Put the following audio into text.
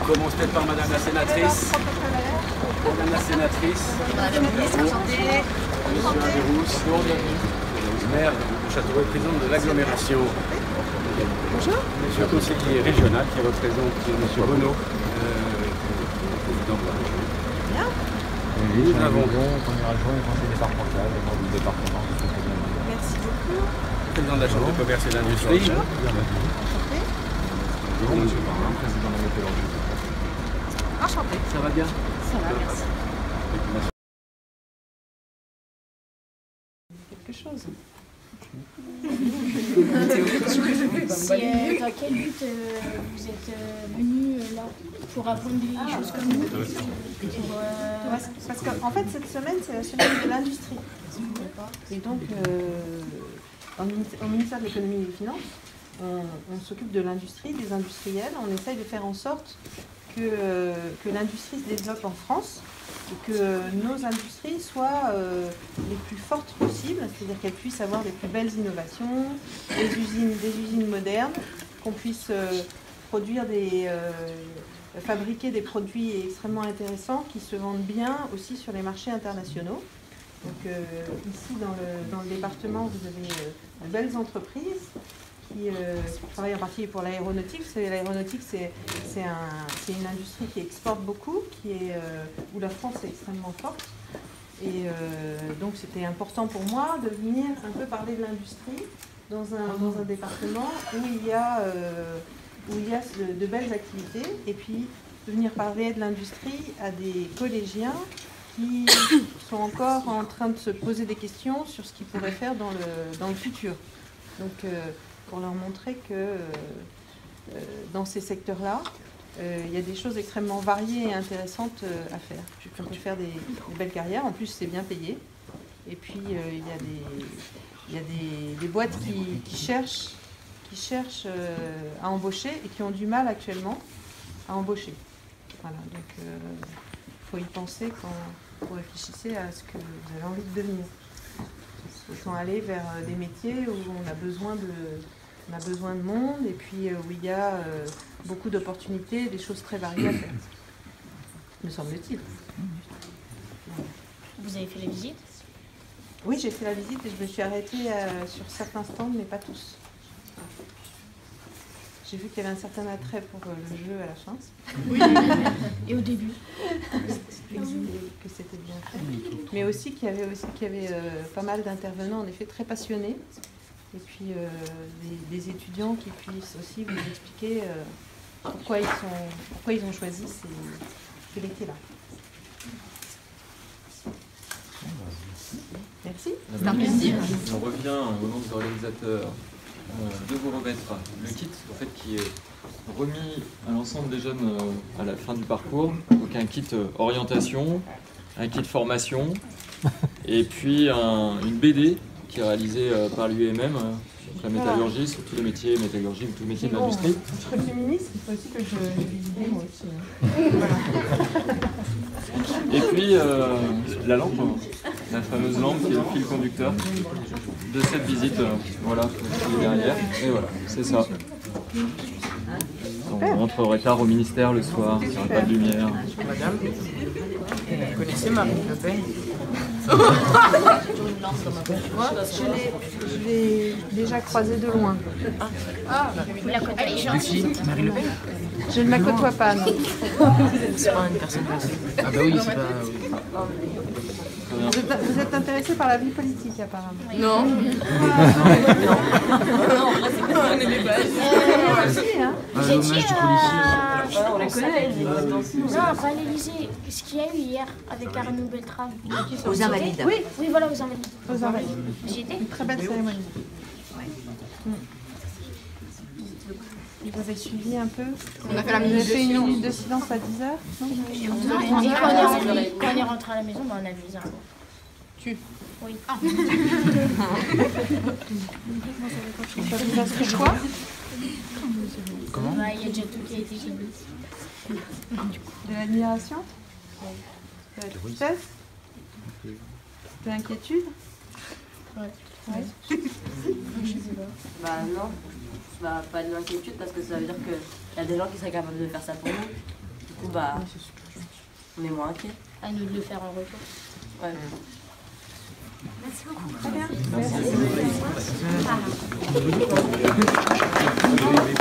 On commence peut-être par Madame la sénatrice. Madame la sénatrice. Madame la ministre, enchantée. Monsieur Averrousse, maire de Châteauroux, président de l'agglomération. Bonjour. Monsieur le conseiller régional qui représente Monsieur Renaud, président de la région. Bien. Nous avons premier adjoint et conseiller départemental, membre du département. Merci beaucoup. président de la Chambre de commerce et d'industrie. Bonjour. Bonjour, monsieur Parrain, président de la météorologie. Enchanté. Ça va bien? Ça va, merci. Quelque chose. Dans quel but vous êtes venu là pour apprendre des choses comme nous Parce qu'en fait, cette semaine, c'est la semaine de l'industrie. Et donc, au ministère de l'économie et des finances, on s'occupe de l'industrie, des industriels. On essaye de faire en sorte que l'industrie se développe en France et que nos industries soient les plus fortes possibles, c'est-à-dire qu'elles puissent avoir les plus belles innovations, des usines modernes, qu'on puisse fabriquer des produits extrêmement intéressants qui se vendent bien aussi sur les marchés internationaux. Donc ici dans le département, vous avez de belles entreprises qui travaillent en particulier pour l'aéronautique. L'aéronautique, c'est une industrie qui exporte beaucoup, où la France est extrêmement forte. Et donc c'était important pour moi de venir un peu parler de l'industrie dans un département où il y a de belles activités, et puis de venir parler de l'industrie à des collégiens qui sont encore en train de se poser des questions sur ce qu'ils pourraient faire dans le futur. Donc pour leur montrer que dans ces secteurs-là, il y a des choses extrêmement variées et intéressantes à faire. On peut faire des belles carrières, en plus c'est bien payé. Et puis il y a des boîtes qui cherchent à embaucher et qui ont du mal actuellement à embaucher. Voilà, donc il faut y penser quand vous réfléchissez à ce que vous avez envie de devenir. Autant aller vers des métiers où on a besoin de monde et puis où il y a beaucoup d'opportunités, des choses très variées à faire, me semble-t-il. Vous avez fait la visite? Oui, j'ai fait la visite et je me suis arrêtée sur certains stands, mais pas tous. J'ai vu qu'il y avait un certain attrait pour le jeu à la fin. Oui. Et au début que c'était bien fait. Mais aussi qu'il y avait pas mal d'intervenants, en effet, très passionnés. Et puis des étudiants qui puissent aussi vous expliquer pourquoi ils ont choisi ces métiers-là. Merci. C'est un plaisir. On revient au nom des organisateurs de vous remettre le kit en fait, qui est remis à l'ensemble des jeunes à la fin du parcours. Donc un kit orientation, un kit formation et puis une BD qui est réalisée par l'UMM, la métallurgie, sur tous les métiers métallurgiques, tous les métiers de l'industrie. Je serais féministe, il faut aussi que je lis des mots aussi. Et puis la lampe, la fameuse lampe qui est le fil conducteur de cette visite, voilà, qui est derrière. Et voilà, c'est ça. On rentrerait tard au ministère le soir, il n'y aurait pas de lumière. Madame, vous connaissez Marine Le Pen? Je l'ai déjà croisée de loin. Vous la connaissez? Lucie, Marine Le Pen? Je ne la côtoie pas, non. C'est pas une personne facile. Ah bah oui, c'est pas... Vous êtes intéressé par la vie politique, apparemment. Non. Non, On est les bases. Vous étiez On la connaît. non, pas à l'Élysée. Ce qu'il y a eu hier avec Arnaud Beltrame. Aux Invalides. Oui, voilà, aux Invalides. Aux Invalides. J'y étais. Une très belle cérémonie. Vous avez suivi un peu? On a fait la Vous avez minute de fait une silence. minute de silence à 10h? Et quand on est rentré à la maison, on a vu les arbres. Tu? Oui. Ça vous inspire quoi? Comment? Il y a déjà tout qui a été dit. De l'admiration? De la tristesse? De l'inquiétude? Ouais. Bah non, pas de l'inquiétude parce que ça veut dire qu'il y a des gens qui seraient capables de faire ça pour nous. coup, bah, on est moins inquiets. À nous de le faire en retour. Ouais. Merci beaucoup. Très bien. Merci. Merci.